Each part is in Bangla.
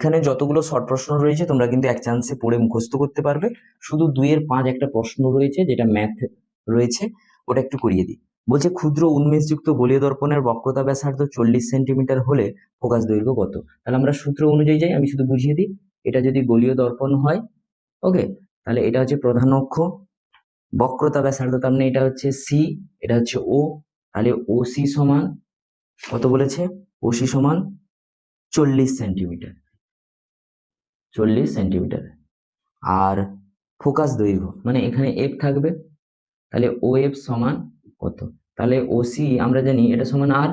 এখানে যতগুলো শর্ট প্রশ্ন রয়েছে তোমরা কিন্তু এক চান্সে পড়ে মুখস্থ করতে পারবে। শুধু 2-এর 5 একটা প্রশ্ন রয়েছে যেটা ম্যাথ রয়েছে, ওটা একটু করিয়ে দিই। বলছে ক্ষুদ্র উন্মেষযুক্ত গোলীয় দর্পণের বক্রতা ব্যাসার্ধ 40 সেন্টিমিটার হলে ফোকাস দৈর্ঘ্য কত? তাহলে আমরা সূত্র অনুযায়ী যাই, আমি শুধু বুঝিয়ে দিই। এটা যদি গোলীয় দর্পণ হয়, ওকে, তাহলে এটা হচ্ছে প্রধান অক্ষ, বক্রতা ব্যাসার্ধ তার মানে এটা হচ্ছে সি, এটা হচ্ছে ও, তাহলে ওসি সমান কত বলেছে? ওসি সমান 40 সেন্টিমিটার, 40 সেন্টিমিটার। আর ফোকাস দৈর্ঘ্য মানে এখানে এফ থাকবে, তাহলে ও এফ সমান কত? তাহলে ওসি আমরা জানি এটা সমান আর,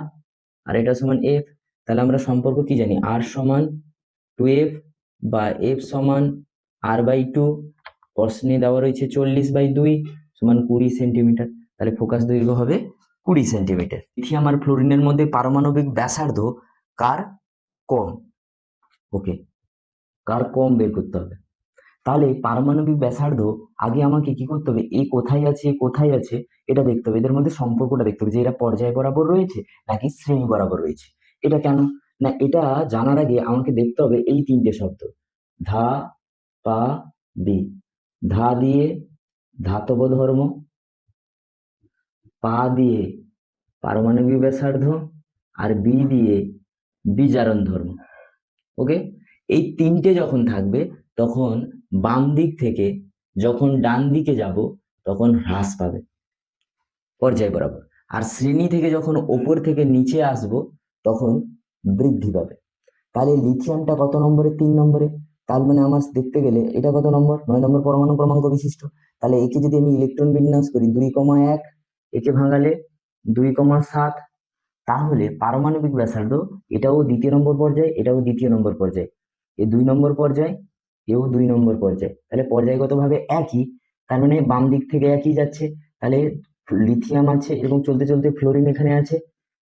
আর এটা সমান এফ। তাহলে আমরা সম্পর্ক কি জানি? আর সমান 2f বা এফ সমান r/2, প্রশ্নে দেওয়া রয়েছে 40/2 সমান 20 সেন্টিমিটার। তাহলে ফোকাস দৈর্ঘ্য হবে 20 সেন্টিমিটার। লিথিয়াম আর ফ্লোরিনের মধ্যে পারমাণবিক ব্যাসার্ধ কার কম? ওকে, কার কম বের করতে হবে। তাহলে পারমাণবিক ব্যাসার্ধ আগে আমাকে কি করতে হবে? এ কোথায় আছে, এ কোথায় আছে, এটা দেখতে হবে। এদের মধ্যে সম্পর্কটা দেখতে হবে যে এরা পর্যায় বরাবর রয়েছে নাকি শ্রেণী বরাবর রয়েছে। এটা কেন না, এটা জানার আগে আমাকে দেখতে হবে এই 3টে শব্দ, ধা, পা, দি। ধা দিয়ে ধাতব ধর্ম, পা দিয়ে পারমাণবিক ব্যাসার্ধ, আর বি দিয়ে বিজারণ ধর্ম। ওকে, এই 3টে যখন থাকবে তখন বাম দিক থেকে যখন ডান দিকে যাব তখন হ্রাস পাবে পর্যায় বরাবর, আর শ্রেণী থেকে যখন ওপর থেকে নিচে আসব তখন বৃদ্ধি পাবে। তাহলে লিথিয়ামটা কত নম্বরে? 3 নম্বরে। তার মানে আমার দেখতে গেলে এটা কত নম্বর? 9 নম্বর পরমাণু ক্রমাঙ্ক বিশিষ্ট। তাহলে একে যদি আমি ইলেকট্রন বিন্যাস করি 2,1, একে ভাঙালে 2,7, তাহলে পারমাণবিক ব্যাসার্ধ এটাও দ্বিতীয় নম্বর পর্যায়ে, এটাও দ্বিতীয় নম্বর পর্যায়ে, এ 2 নম্বর পর্যায়ে, এও 2 নম্বর পর্যায়ে। তাহলে পর্যায়গতভাবে একই, তার মানে বাম দিক থেকে একই যাচ্ছে। তাহলে লিথিয়াম আছে এবং চলতে চলতে ফ্লোরিন এখানে আছে,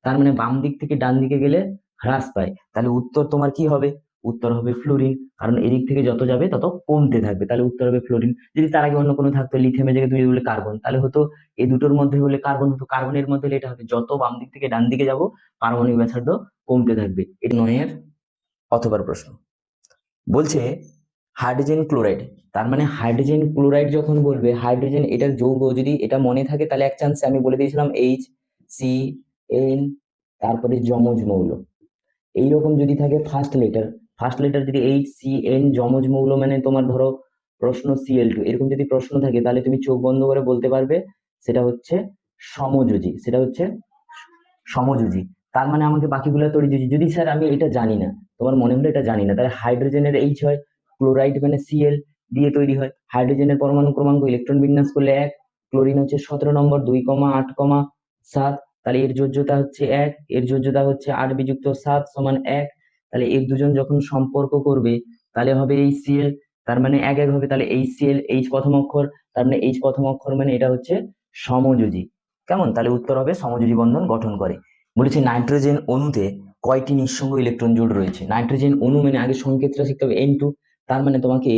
তার মানে বাম দিক থেকে ডান দিকে গেলে হ্রাস পায়। তাহলে উত্তর তোমার কি হবে? উত্তর হবে ফ্লোরিন, কারণ এদিক থেকে যত যাবে তত কমতে থাকবে। তাহলে উত্তর হবে ফ্লোরিন। যদি তার আগে অন্য কোনো থাকতো, লিথিয়ামের জায়গায় তুমি বলে কার্বন, তাহলে হতো এই দুটোর মধ্যে হলে কার্বন হতো, কার্বনের মধ্যে হলে এটা হবে। যত বাম দিক থেকে ডান দিকে যাব পারমাণবিক ব্যাসার্ধ কমতে থাকবে। এটা 9-এর অথবার প্রশ্ন। বলছে হাইড্রোজেন ক্লোরাইড, তার মানে হাইড্রোজেন ক্লোরাইড যখন বলবে, হাইড্রোজেন এটার যৌগ, যদি এটা মনে থাকে তাহলে এক চান্সে আমি বলে দিয়েছিলাম HCN, তারপরে যমজ মৌল। এইরকম যদি থাকে ফার্স্ট লেটার যদি HCN যমজ মৌল, মানে তোমার ধরো প্রশ্ন Cl2, এরকম যদি প্রশ্ন থাকে তাহলে তুমি চোখ বন্ধ করে বলতে পারবে সেটা হচ্ছে সমযোজী, সেটা হচ্ছে সমযোজী। তার মানে আমাকে বাকিগুলো তড়িযোজী। যদি স্যার আমি এটা জানি না, তোমার মনে হলো এটা জানি না, তাহলে হাইড্রোজেনের H হয়, ক্লোরাইড মানে Cl দিয়ে তৈরি হয়। হাইড্রোজেনের পরমাণু ক্রমাঙ্ক ইলেকট্রন বিন্যাস করলে 1, ক্লোরিন হচ্ছে 17 নম্বর 2,8,7, তাহলে এর যোজ্যতা হচ্ছে 1, এর যোজ্যতা হচ্ছে 8 বিযুক্ত 7 সমান 1। তাহলে এই দুজন যখন সম্পর্ক করবে তাহলে হবে HCl, তার মানে 1 হবে। তাহলে HCl, H প্রথম অক্ষর, তার মানে H প্রথম অক্ষর মানে এটা হচ্ছে সমযোজী। কেমন? তাহলে উত্তর হবে সমযোজী বন্ধন গঠন করে। বলেছে নাইট্রোজেন অণুতে কয়টি নিঃসঙ্গ ইলেকট্রন জোড় রয়েছে? নাইট্রোজেন অণু মানে আগে সংকেতটা শিখতে হবে N2, তার মানে তোমাকে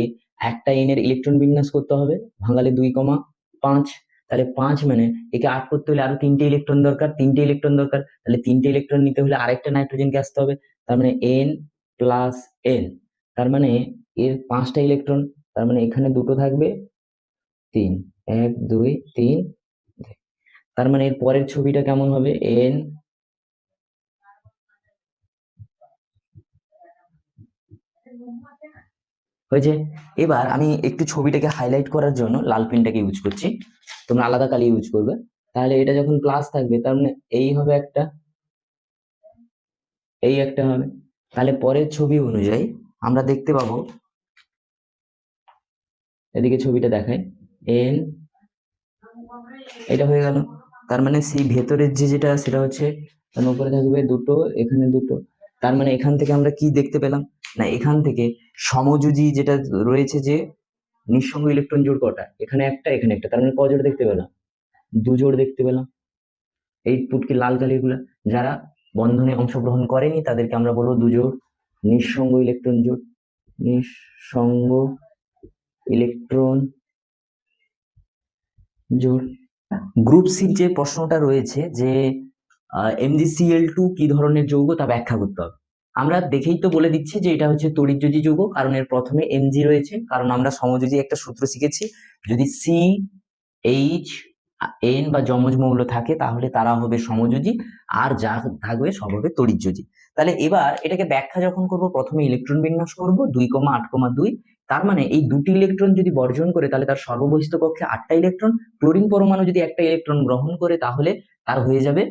একটা N এর ইলেকট্রন বিন্যাস করতে হবে, ভাঙালে 2,5। তাহলে 5 মানে একে 8 করতে হলে আরো 3টে ইলেকট্রন দরকার, 3টে ইলেকট্রন দরকার। তাহলে 3টে ইলেকট্রন নিতে হলে আরেকটা নাইট্রোজেনকে আসতে হবে, তার মানে N প্লাস N, তার মানে এর 5টা ইলেকট্রন, তার মানে এখানে দুটো থাকবে 3, 1 2 3। তার মানে এর পরের ছবিটা কেমন হবে? N হয়েছে। এবার আমি একটু ছবিটাকে হাইলাইট করার জন্য লাল পেনটাকে ইউজ করছি, তোমরা আলাদা কালি ইউজ করবে। তাহলে এটা যখন প্লাস থাকবে তার মানে এই হবে একটা, এই একটা হবে। তাহলে পরের ছবি অনুযায়ী আমরা দেখতে পাবো, এদিকে ছবিটা দেখায়, এন এটা হয়ে গেল। তার মানে সেই ভেতরের যেটা সেটা হচ্ছে তার উপরে থাকবে দুটো, এখানে দুটো। তার মানে এখান থেকে আমরা কি দেখতে পেলাম না, এখান থেকে সমযোজী যেটা রয়েছে যে নিঃসঙ্গ ইলেকট্রন জোড় কটা? এখানে একটা, এখানে একটা, তার মানে কজোড় দেখতে পেলাম? 2 জোড় দেখতে পেলাম। এই পুটকি লাল কালিগুলা যারা বন্ধনে অংশগ্রহণ করেনি তাদেরকে আমরা বলবো 2 জোড় নিঃসঙ্গ ইলেকট্রন জোড়, নিঃসঙ্গ ইলেকট্রন জোড়। গ্রুপ সি যে প্রশ্নটা রয়েছে যে MgCl2 কি ধরনের যৌগ তা ব্যাখ্যা করতে হবে। আমরা দেখেই তো বলে দিচ্ছি যে এটা হচ্ছে তড়িৎযোজী যৌগ, কারণ এর প্রথমে Mg রয়েছে, কারণ আমরা সমযোজী একটা সূত্র শিখেছি, যদি CH N বা যমজ মৌল থাকে তাহলে তারা হবে সমযোজী, আর যা থাকবে সব হবে তড়িৎযোজী। তাহলে এবার এটাকে ব্যাখ্যা যখন করব, প্রথমে ইলেকট্রন বিন্যাস করব 2,8,2। তার মানে এই দুটি ইলেকট্রন যদি বর্জন করে তাহলে তার সর্ববহিস্থ কক্ষে 8টা ইলেকট্রন, ক্লোরিন পরমাণু যদি একটা ইলেকট্রন গ্রহণ করে তাহলে তার হয়ে যাবে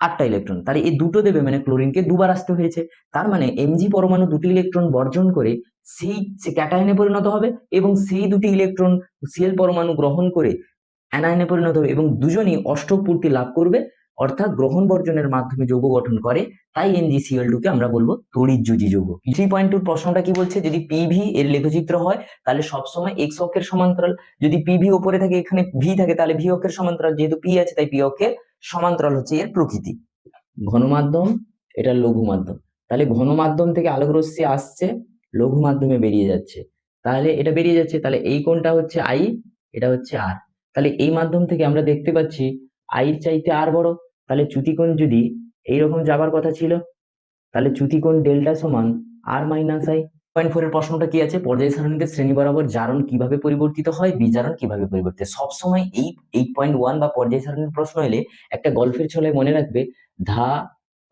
8টা ইলেকট্রন। তাহলে এই দুটো দেবে, মানে ক্লোরিনকে দুবার আসতে হয়েছে। তার মানে Mg পরমাণু দুটি ইলেকট্রন বর্জন করে সে ক্যাটায়নে পরিণত হবে, এবং সেই দুটি ইলেকট্রন Cl পরমাণু গ্রহণ করে অ্যানায়নে পরিণত হবে, এবং দুজনই অষ্টক পূর্তি লাভ করবে, অর্থাৎ গ্রহণ বর্জনের মাধ্যমে যৌগ গঠন করে। তাই NgCl2 কে আমরা বলবো তড়িৎযোজী যৌগ। 3.2 প্রশ্নটা কি বলছে, যদি PV এর লেখচিত্র হয় তাহলে সবসময় x অক্ষের সমান্তরাল, যদি PV উপরে থাকে এখানে V থাকে তাহলে V অক্ষের সমান্তরাল, যেহেতু P আছে তাই P অক্ষের সমান্তরাল হচ্ছে এর প্রকৃতি। ঘন মাধ্যম, এটা লঘু মাধ্যম, তাহলে ঘন মাধ্যম থেকে আলোক রশ্মি আসছে, লঘু মাধ্যমে বেরিয়ে যাচ্ছে, তাহলে এটা বেরিয়ে যাচ্ছে, তাহলে এই কোণটা হচ্ছে I, এটা হচ্ছে R। তাহলে এই মাধ্যম থেকে আমরা দেখতে পাচ্ছি I এর চাইতে R বড়, তাহলে চ্যুতিকোণ যদি এইরকম যাবার কথা ছিল, তাহলে চ্যুতিকোণ ডেল্টা সমান R মাইনাস I। 4 এর প্রশ্নটা কি আছে, পর্যায় সারণীতে শ্রেণী বরাবর জারণ কিভাবে পরিবর্তিত হয়, বিজারণ কিভাবে পরিবর্তিত। সবসময় এই 8.1 বা পর্যায় সারণীর প্রশ্ন এলে একটা গল্পের ছলে মনে রাখবে, ধা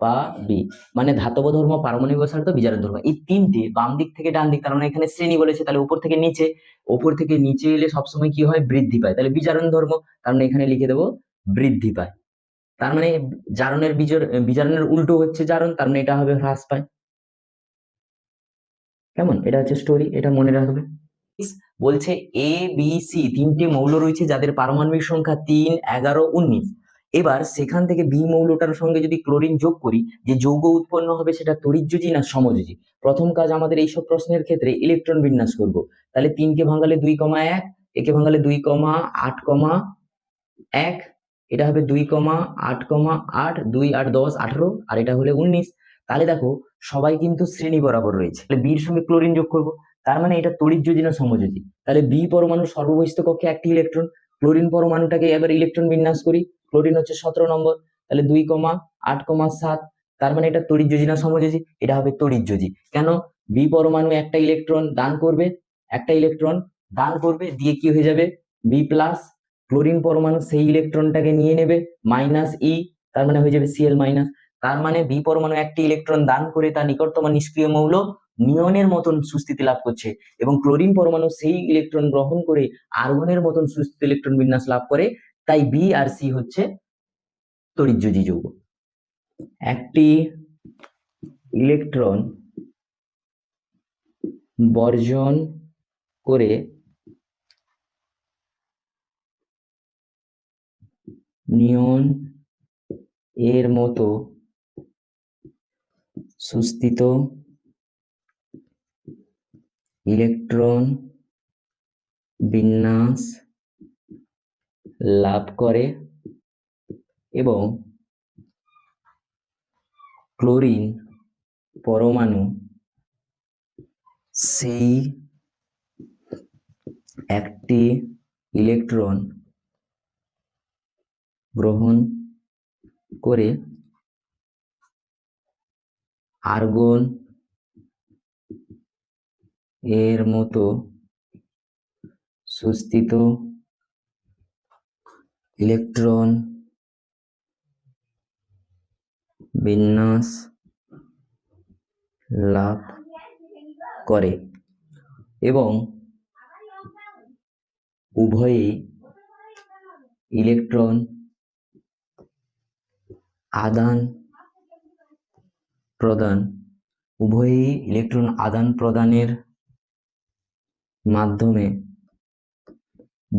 পা বি, মানে ধাতব ধর্ম, পারমাণবিক ব্যাসার্ধ, বিজারণ ধর্ম, এই তিনটে বাম দিক থেকে ডান দিক, কারণ এখানে শ্রেণী বলেছে, তাহলে উপর থেকে নিচে, উপর থেকে নিচে এলে সবসময় কি হয়, বৃদ্ধি পায়, তাহলে বিজারণ ধর্ম, কারণ এখানে লিখে দেবো বৃদ্ধি পায়। তার মানে জারণের বিজারণের উল্টো হচ্ছে জারণ, তার মানে এটা হবে হ্রাস পায়। কেমন, এটা হচ্ছে স্টোরি, এটা মনে রাখবে। বলছে এ বি সি তিনটি মৌল রয়েছে যাদের পারমাণবিক সংখ্যা 3, 11, 19। এবার সেখান থেকে বি মৌলটার সঙ্গে যদি ক্লোরিন যোগ করি, যে যৌগ উৎপন্ন হবে সেটা তড়িৎযোজী না সমযোজী। প্রথম কাজ আমাদের এইসব প্রশ্নের ক্ষেত্রে ইলেকট্রন বিন্যাস করব। তাহলে 3কে ভাঙালে 2,1, একে ভাঙালে 2,8,1, এটা হবে 2,8,8, 2, 8, 10, 18, আর এটা হলে 19। তাহলে দেখো সবাই কিন্তু শ্রেণী বরাবর রয়েছে, তাহলে বির সঙ্গে ক্লোরিন যোগ করব, তার মানে এটা তড়িৎযোজী না সমযোজী। তাহলে বি পরমাণুর সর্ববহিস্থ কক্ষে একটি ইলেকট্রন, ক্লোরিন পরমাণুটাকে এবার ইলেকট্রন বিন্যাস করি, ক্লোরিন হচ্ছে 17 নম্বর, তাহলে 2,8,7, তার মানে এটা তড়িৎযোজী না সমযোজী, এটা হবে তড়িৎযোজী। কেন, বি পরমাণু একটা ইলেকট্রন দান করবে, একটা ইলেকট্রন দান করবে, দিয়ে কি হয়ে যাবে বি প্লাস, ক্লোরিন পরমাণু সেই ইলেকট্রনটাকে নিয়ে নেবে -E, তার মানে হয়ে যাবে Cl মাইনাস। তার মানে বি পরমাণু একটি ইলেকট্রন দান করে তার নিকটতম নিষ্ক্রিয় মৌল নিয়নের মতন সুস্থিতি লাভ করছে, এবং ক্লোরিন পরমাণু সেই ইলেকট্রন গ্রহণ করে আর্গনের মতন সুস্থিত ইলেকট্রন বিন্যাস লাভ করে। তাই বি আর সি হচ্ছে তড়িৎযোজী যৌগ। একটি ইলেকট্রন বর্জন করে নিয়ন এর মতো সুস্থিত ইলেকট্রন বিন্যাস লাভ করে, এবং ক্লোরিন পরমাণু সেই একটি ইলেকট্রন গ্রহণ করে আর্গন এর মতো সুস্থিত ইলেকট্রন বিন্যাস লাভ করে, এবং উভয়ই ইলেকট্রন আদান প্রদানের মাধ্যমে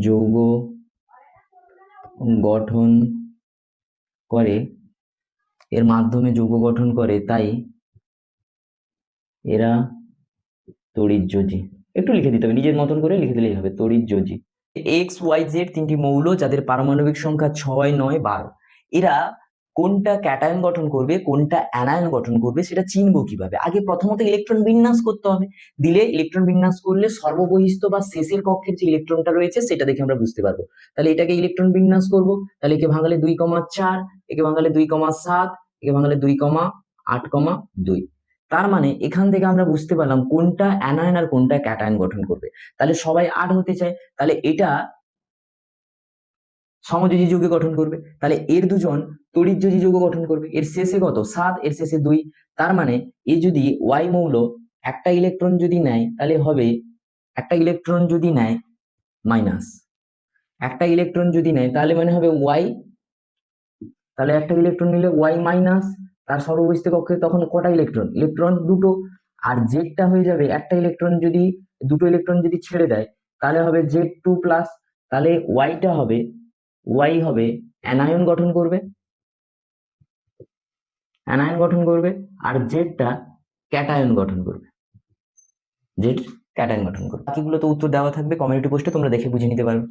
যৌগ গঠন করে, তাই এরা তড়িৎযোজী। একটু লিখে দিতে হবে, নিজের মতন করে লিখে দিলেই হবে, তড়িৎযোজী। XYZ তিনটি মৌল যাদের পারমাণবিক সংখ্যা 6, 9, 12। এরা কোনটা ক্যাটায়ন গঠন করবে, কোনটা অ্যানায়ন গঠন করবে, সেটা চিনবো কিভাবে? আগে প্রথমত ইলেকট্রন বিন্যাস করতে হবে, দিলে ইলেকট্রন বিন্যাস করলে সর্ববহিস্থ বা শেষের কক্ষের যে ইলেকট্রনটা রয়েছে সেটা দেখে আমরা বুঝতে পারবো। তাহলে এটাকে ইলেকট্রন বিন্যাস করব, তাহলে একে ভাঙালে 2,4, একে ভাঙালে 2,7, একে ভাঙালে 2,8,2। তার মানে এখান থেকে আমরা বুঝতে পারলাম কোনটা অ্যানায়ন আর কোনটা ক্যাটায়ন গঠন করবে। তাহলে সবাই 8 হতে চায়, তাহলে এটা সমযোজী যৌগ গঠন করবে, তাহলে এর দুজন তড়িৎযোজী যৌগ গঠন করবে। এর শেষে কত 7, এর শেষে 2, তার মানে এ যদি ওয়াই মৌল একটা ইলেকট্রন যদি নেয় তাহলে হবে একটা ইলেকট্রন যদি নেয় মাইনাস, একটা ইলেকট্রন যদি নেয় তাহলে মানে হবে ওয়াই, তাহলে একটা ইলেকট্রন নিলে ওয়াই মাইনাস, তার সর্ববস্থিত কক্ষে তখন কটা ইলেকট্রন, ইলেকট্রন দুটো। আর জেডটা হয়ে যাবে একটা ইলেকট্রন যদি, দুটো ইলেকট্রন যদি ছেড়ে দেয় তাহলে হবে জেড টু প্লাস, তাহলে ওয়াইটা হবে, ওয়াই হবে অ্যানায়ন গঠন করবে, অ্যানায়ন গঠন করবে, আর জেডটা ক্যাটায়ন গঠন করবে, জেড ক্যাটায়ন গঠন করবে। বাকিগুলো তো উত্তর দেওয়া থাকবে কমিউনিটি পোস্টে, তোমরা দেখে বুঝে নিতে পারবে।